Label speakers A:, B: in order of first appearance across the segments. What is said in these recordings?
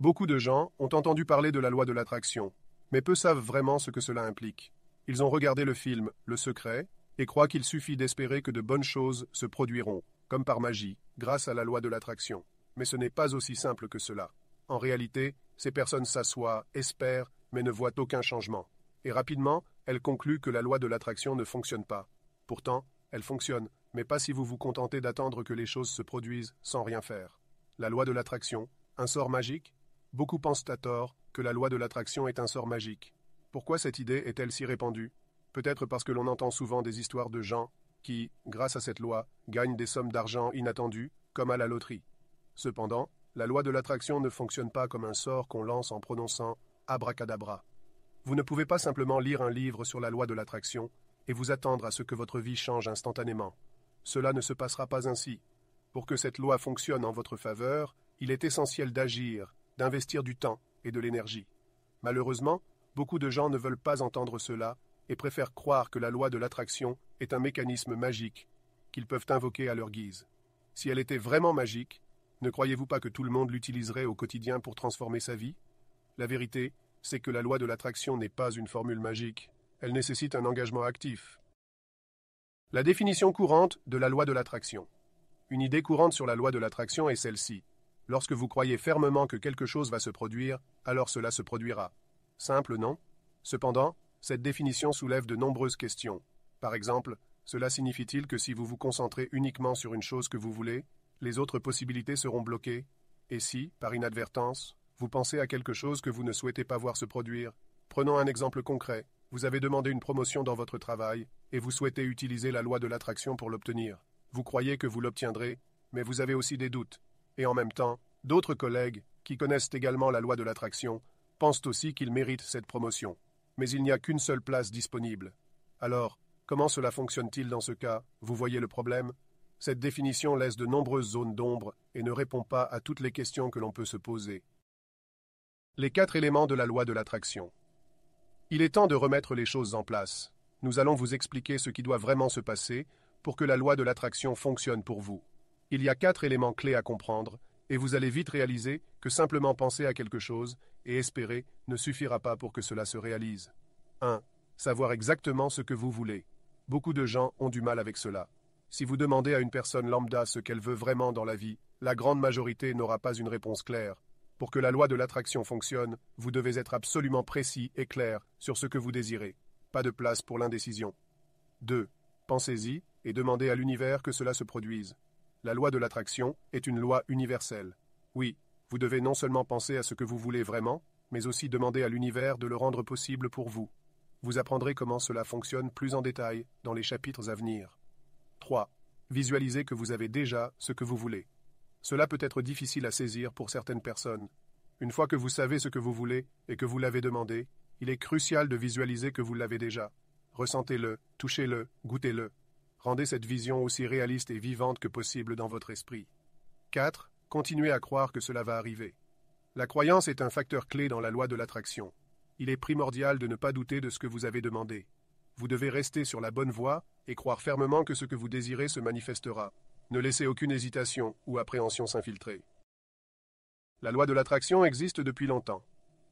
A: Beaucoup de gens ont entendu parler de la loi de l'attraction, mais peu savent vraiment ce que cela implique. Ils ont regardé le film Le Secret et croient qu'il suffit d'espérer que de bonnes choses se produiront, comme par magie, grâce à la loi de l'attraction. Mais ce n'est pas aussi simple que cela. En réalité, ces personnes s'assoient, espèrent, mais ne voient aucun changement. Et rapidement, elles concluent que la loi de l'attraction ne fonctionne pas. Pourtant, elle fonctionne, mais pas si vous vous contentez d'attendre que les choses se produisent sans rien faire. La loi de l'attraction, un sort magique? Beaucoup pensent à tort que la loi de l'attraction est un sort magique. Pourquoi cette idée est-elle si répandue? Peut-être parce que l'on entend souvent des histoires de gens qui, grâce à cette loi, gagnent des sommes d'argent inattendues, comme à la loterie. Cependant, la loi de l'attraction ne fonctionne pas comme un sort qu'on lance en prononçant abracadabra. Vous ne pouvez pas simplement lire un livre sur la loi de l'attraction et vous attendre à ce que votre vie change instantanément. Cela ne se passera pas ainsi. Pour que cette loi fonctionne en votre faveur, il est essentiel d'agir, d'investir du temps et de l'énergie. Malheureusement, beaucoup de gens ne veulent pas entendre cela et préfèrent croire que la loi de l'attraction est un mécanisme magique qu'ils peuvent invoquer à leur guise. Si elle était vraiment magique, ne croyez-vous pas que tout le monde l'utiliserait au quotidien pour transformer sa vie? La vérité, c'est que la loi de l'attraction n'est pas une formule magique. Elle nécessite un engagement actif. La définition courante de la loi de l'attraction. Une idée courante sur la loi de l'attraction est celle-ci. Lorsque vous croyez fermement que quelque chose va se produire, alors cela se produira. Simple, non? Cependant, cette définition soulève de nombreuses questions. Par exemple, cela signifie-t-il que si vous vous concentrez uniquement sur une chose que vous voulez, les autres possibilités seront bloquées? Et si, par inadvertance, vous pensez à quelque chose que vous ne souhaitez pas voir se produire? Prenons un exemple concret. Vous avez demandé une promotion dans votre travail et vous souhaitez utiliser la loi de l'attraction pour l'obtenir. Vous croyez que vous l'obtiendrez, mais vous avez aussi des doutes. Et en même temps, d'autres collègues, qui connaissent également la loi de l'attraction, pensent aussi qu'ils méritent cette promotion. Mais il n'y a qu'une seule place disponible. Alors, comment cela fonctionne-t-il dans ce cas? Vous voyez le problème? Cette définition laisse de nombreuses zones d'ombre et ne répond pas à toutes les questions que l'on peut se poser. Les 4 éléments de la loi de l'attraction. Il est temps de remettre les choses en place. Nous allons vous expliquer ce qui doit vraiment se passer pour que la loi de l'attraction fonctionne pour vous. Il y a 4 éléments clés à comprendre, et vous allez vite réaliser que simplement penser à quelque chose et espérer ne suffira pas pour que cela se réalise. 1. Savoir exactement ce que vous voulez. Beaucoup de gens ont du mal avec cela. Si vous demandez à une personne lambda ce qu'elle veut vraiment dans la vie, la grande majorité n'aura pas une réponse claire. Pour que la loi de l'attraction fonctionne, vous devez être absolument précis et clair sur ce que vous désirez. Pas de place pour l'indécision. 2. Pensez-y et demandez à l'univers que cela se produise. La loi de l'attraction est une loi universelle. Oui, vous devez non seulement penser à ce que vous voulez vraiment, mais aussi demander à l'univers de le rendre possible pour vous. Vous apprendrez comment cela fonctionne plus en détail dans les chapitres à venir. 3. Visualisez que vous avez déjà ce que vous voulez. Cela peut être difficile à saisir pour certaines personnes. Une fois que vous savez ce que vous voulez et que vous l'avez demandé, il est crucial de visualiser que vous l'avez déjà. Ressentez-le, touchez-le, goûtez-le. Rendez cette vision aussi réaliste et vivante que possible dans votre esprit. 4. Continuez à croire que cela va arriver. La croyance est un facteur clé dans la loi de l'attraction. Il est primordial de ne pas douter de ce que vous avez demandé. Vous devez rester sur la bonne voie et croire fermement que ce que vous désirez se manifestera. Ne laissez aucune hésitation ou appréhension s'infiltrer. La loi de l'attraction existe depuis longtemps.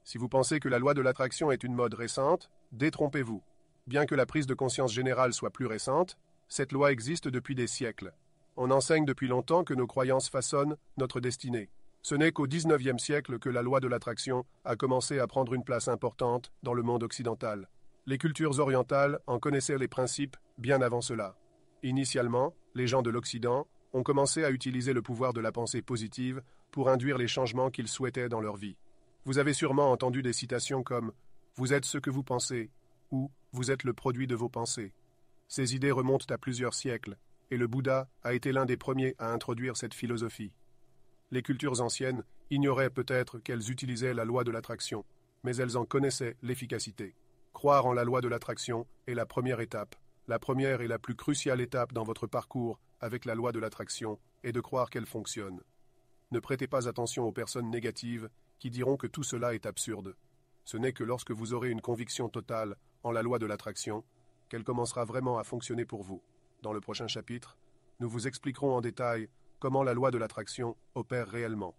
A: Si vous pensez que la loi de l'attraction est une mode récente, détrompez-vous. Bien que la prise de conscience générale soit plus récente, cette loi existe depuis des siècles. On enseigne depuis longtemps que nos croyances façonnent notre destinée. Ce n'est qu'au XIXe siècle que la loi de l'attraction a commencé à prendre une place importante dans le monde occidental. Les cultures orientales en connaissaient les principes bien avant cela. Initialement, les gens de l'Occident ont commencé à utiliser le pouvoir de la pensée positive pour induire les changements qu'ils souhaitaient dans leur vie. Vous avez sûrement entendu des citations comme « Vous êtes ce que vous pensez » ou « Vous êtes le produit de vos pensées ». Ces idées remontent à plusieurs siècles, et le Bouddha a été l'un des premiers à introduire cette philosophie. Les cultures anciennes ignoraient peut-être qu'elles utilisaient la loi de l'attraction, mais elles en connaissaient l'efficacité. Croire en la loi de l'attraction est la première étape. La première et la plus cruciale étape dans votre parcours avec la loi de l'attraction est de croire qu'elle fonctionne. Ne prêtez pas attention aux personnes négatives qui diront que tout cela est absurde. Ce n'est que lorsque vous aurez une conviction totale en la loi de l'attraction qu'elle commencera vraiment à fonctionner pour vous. Dans le prochain chapitre, nous vous expliquerons en détail comment la loi de l'attraction opère réellement.